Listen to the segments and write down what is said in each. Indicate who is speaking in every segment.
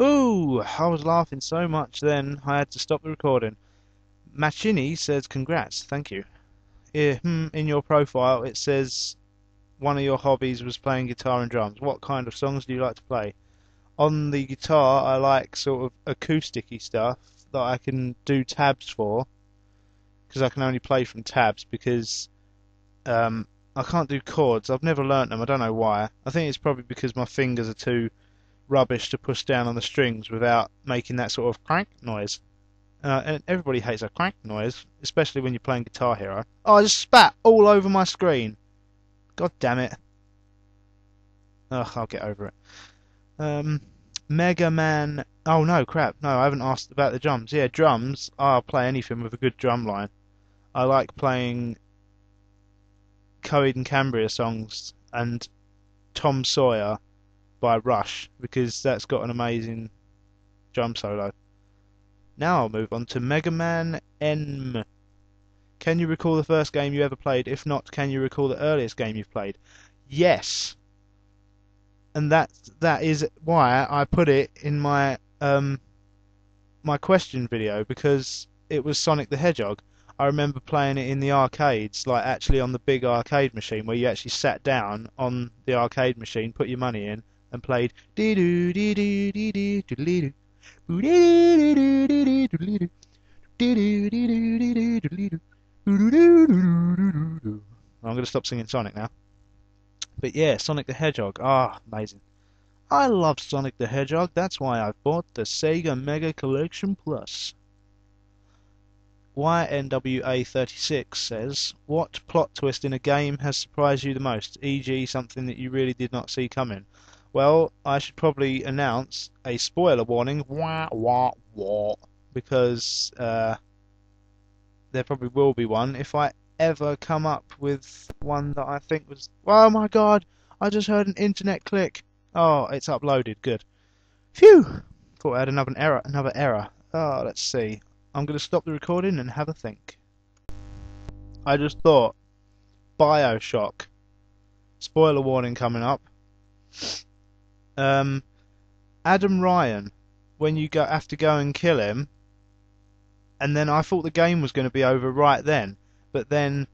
Speaker 1: Ooh, I was laughing so much then I had to stop the recording. Machini says congrats, thank you. In your profile it says one of your hobbies was playing guitar and drums. What kind of songs do you like to play? On the guitar I like sort of acousticy stuff that I can do tabs for, because I can only play from tabs because I can't do chords. I've never learnt them, I don't know why. I think it's probably because my fingers are too rubbish to push down on the strings without making that sort of crank noise. And everybody hates a crank noise, especially when you're playing Guitar Hero. Oh, I just spat all over my screen. God damn it. Ugh, I'll get over it. Um, Mega Man. Oh no, crap. No, I haven't asked about the drums. Yeah, drums. I'll play anything with a good drum line. I like playing Coheed and Cambria songs and Tom Sawyer by Rush because that's got an amazing drum solo. Now I'll move on to Mega Man N. Can you recall the first game you ever played? If not, can you recall the earliest game you've played? Yes, and that is why I put it in my question video, because it was Sonic the Hedgehog. I remember playing it in the arcades, like actually on the big arcade machine, where you actually sat down on the arcade machine, put your money in, and played dee doo dee doo dee doo dee doo. I'm going to stop singing Sonic now. But yeah, Sonic the Hedgehog. Ah, amazing. I love Sonic the Hedgehog. That's why I've bought the Sega Mega Collection Plus. YNWA36 says, what plot twist in a game has surprised you the most, e.g. something that you really did not see coming? Well, I should probably announce a spoiler warning, wah, wah, wah, because there probably will be one if I ever come up with one that I think was... Oh my god, I just heard an internet click. Oh, it's uploaded, good. Phew! Thought I had another error. Oh, let's see. I'm going to stop the recording and have a think. I just thought, BioShock. Spoiler warning coming up. Adam Ryan, when you have to go and kill him, and then I thought the game was going to be over right then, but then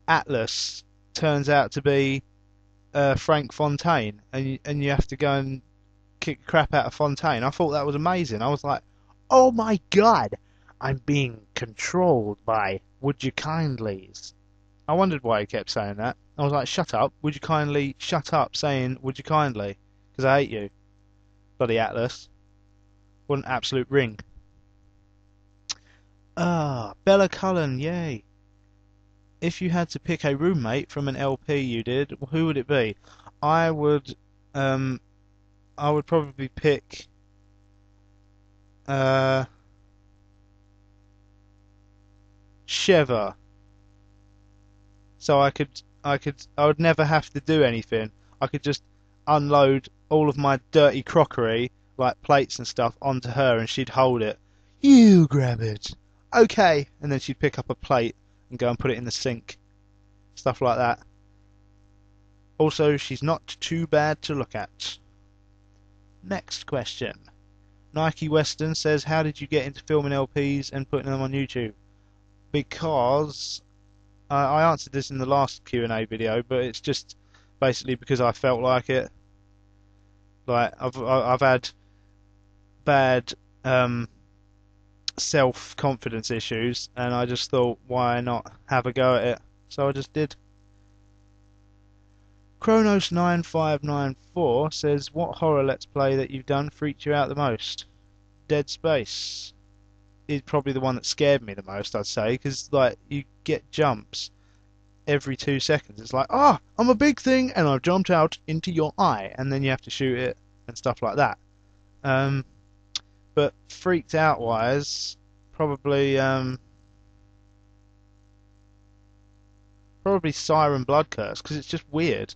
Speaker 1: Atlas turns out to be Frank Fontaine, and you have to go and kick the crap out of Fontaine. I thought that was amazing. I was like, oh my god, I'm being controlled by would you kindlys. I wondered why he kept saying that. I was like, shut up, would you kindly shut up saying would you kindly, because I hate you. Bloody Atlas. What an absolute ring. Ah, Bella Cullen, yay. If you had to pick a roommate from an LP you did, who would it be? I would um I would probably pick Shiver. So I would never have to do anything. I could just unload all of my dirty crockery, like plates and stuff, onto her and she'd hold it. You grab it. Okay. And then she'd pick up a plate and go and put it in the sink. Stuff like that. Also, she's not too bad to look at. Next question. Nike Western says, how did you get into filming LPs and putting them on YouTube? Because I answered this in the last Q&A video, but it's just basically because I felt like it. Like I've had bad self-confidence issues, and I just thought, why not have a go at it? So I just did. Kronos9594 says, what horror let's play that you've done freaked you out the most? Dead Space is probably the one that scared me the most, I'd say, because like you get jumps every 2 seconds. It's like, ah, I'm a big thing and I've jumped out into your eye, and then you have to shoot it and stuff like that. But freaked out wise, probably Siren Blood Curse, because it's just weird.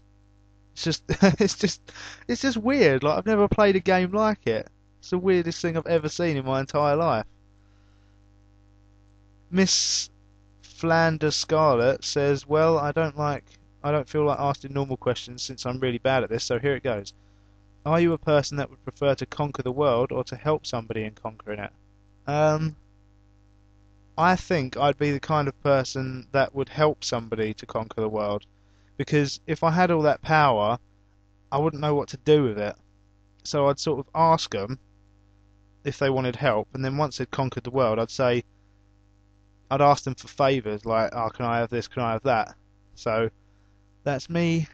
Speaker 1: It's just it's just weird. Like I've never played a game like it. It's the weirdest thing I've ever seen in my entire life. Miss Flanders Scarlet says, well, I don't feel like asking normal questions since I'm really bad at this, so here it goes. Are you a person that would prefer to conquer the world or to help somebody in conquering it? Um, I think I'd be the kind of person that would help somebody to conquer the world, because if I had all that power, I wouldn't know what to do with it. So I'd sort of ask them if they wanted help, and then once they'd conquered the world, I'd ask them for favours, like, oh, can I have this, can I have that? So that's me,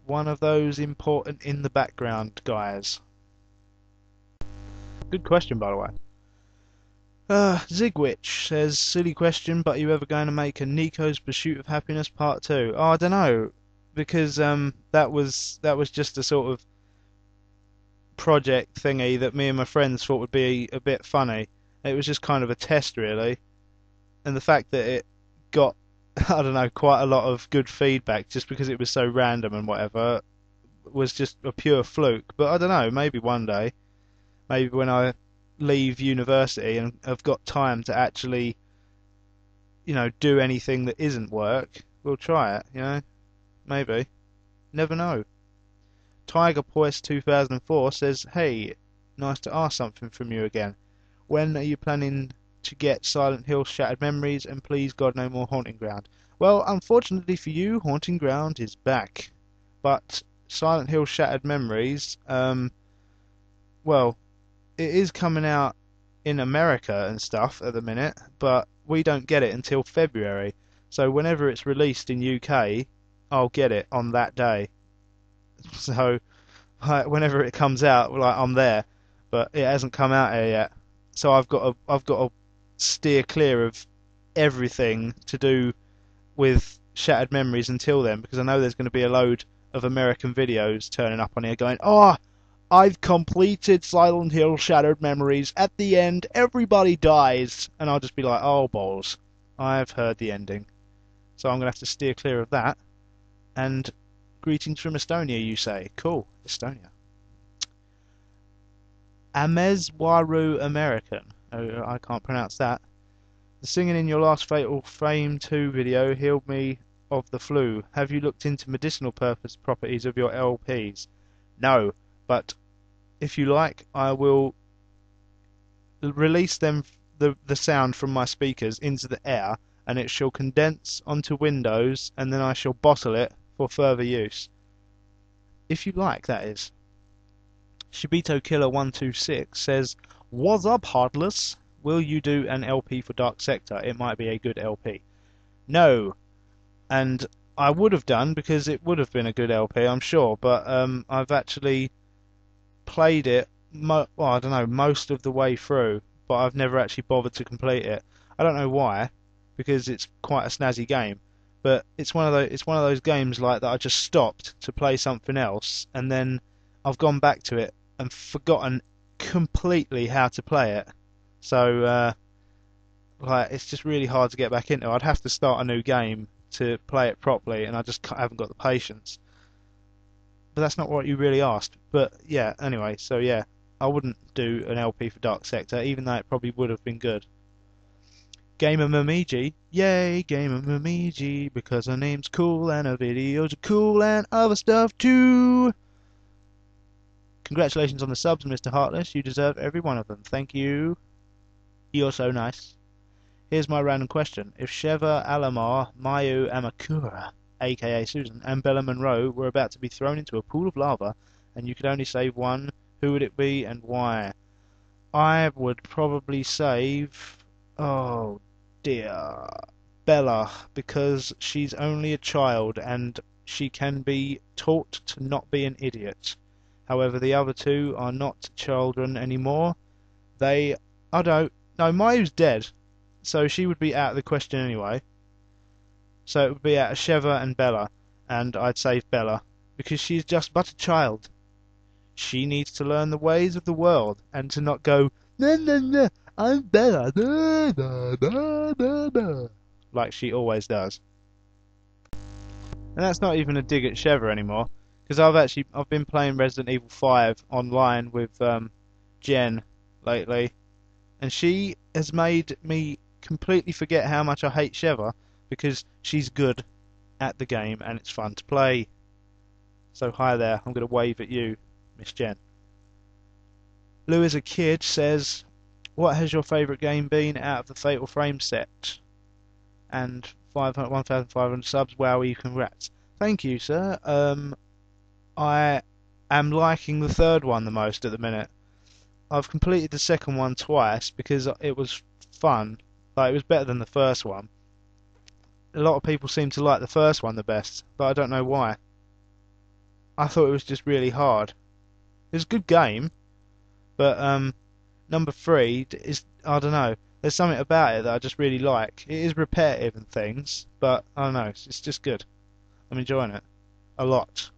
Speaker 1: one of those important in the background guys. Good question, by the way. Zigwitch says, silly question, but are you ever going to make a Nico's Pursuit of Happiness Part 2? Oh, I don't know, because that was just a sort of project thingy that me and my friends thought would be a bit funny. It was just kind of a test, really, and the fact that it got, I don't know, quite a lot of good feedback just because it was so random and whatever was just a pure fluke. But I don't know, maybe one day, maybe when I leave university and have got time to actually, do anything that isn't work, we'll try it, maybe. Never know. Tiger Poise 2004 says, hey, nice to ask something from you again. When are you planning to get Silent Hill Shattered Memories and please God no more Haunting Ground? Well, unfortunately for you, Haunting Ground is back. But Silent Hill Shattered Memories, well, it is coming out in America and stuff at the minute, but we don't get it until February. So whenever it's released in UK, I'll get it on that day. So whenever it comes out, like I'm there, but it hasn't come out here yet. So I've got to steer clear of everything to do with Shattered Memories until then, because I know there's going to be a load of American videos turning up on here going, oh, I've completed Silent Hill Shattered Memories. At the end, everybody dies. And I'll just be like, oh, balls. I've heard the ending. So I'm going to have to steer clear of that. And greetings from Estonia, you say. Cool, Estonia. Amezwaru American. Oh, I can't pronounce that. The singing in your last Fatal Frame 2 video healed me of the flu. Have you looked into medicinal purpose properties of your LPs? No, but if you like, I will release the sound from my speakers into the air, and it shall condense onto Windows, and then I shall bottle it for further use. If you like, that is. Shibito Killer 126 says, what's up, Heartless? Will you do an LP for Dark Sector? It might be a good LP. No, and I would have done, because it would have been a good LP, I'm sure, but I've actually played it, well, I don't know, most of the way through, but I've never actually bothered to complete it. I don't know why, because it's quite a snazzy game, but it's one of those games like that I just stopped to play something else, and then I've gone back to it and forgotten completely how to play it. So like, it's just really hard to get back into. I'd have to start a new game to play it properly, and I just haven't got the patience. But that's not what you really asked. But yeah, anyway, so yeah, I wouldn't do an LP for Dark Sector, even though it probably would have been good. Gamer Momiji, yay, Gamer Momiji, because her name's cool and her videos are cool and other stuff too. Congratulations on the subs, Mr. Heartless. You deserve every one of them. Thank you. You're so nice. Here's my random question. If Sheva Alamar, Mayu Amakura, aka Susan, and Bella Monroe were about to be thrown into a pool of lava, and you could only save one, who would it be and why? I would probably save, oh dear, Bella, because she's only a child and she can be taught to not be an idiot. However, the other two are not children anymore. I don't, no, Mayu's dead, so she would be out of the question anyway. So it would be out of Sheva and Bella, and I'd save Bella, because she's just but a child. She needs to learn the ways of the world, and to not go, no, no, no, I'm Bella, no, no, no, no, no, like she always does. And that's not even a dig at Sheva anymore, because I've been playing Resident Evil 5 online with Jen lately, and she has made me completely forget how much I hate Sheva, because she's good at the game and it's fun to play. So hi there, I'm going to wave at you. Miss Jen. Lou is a kid says, what has your favourite game been out of the Fatal Frame set? And 1,500 subs. Wowie, congrats. Thank you, sir. I am liking the third one the most at the minute. I've completed the second one twice because it was fun. Like, it was better than the first one. A lot of people seem to like the first one the best, but I don't know why. I thought it was just really hard. It was a good game, but number 3 is, I don't know. There's something about it that I just really like. It is repetitive and things, but I don't know. It's just good. I'm enjoying it a lot.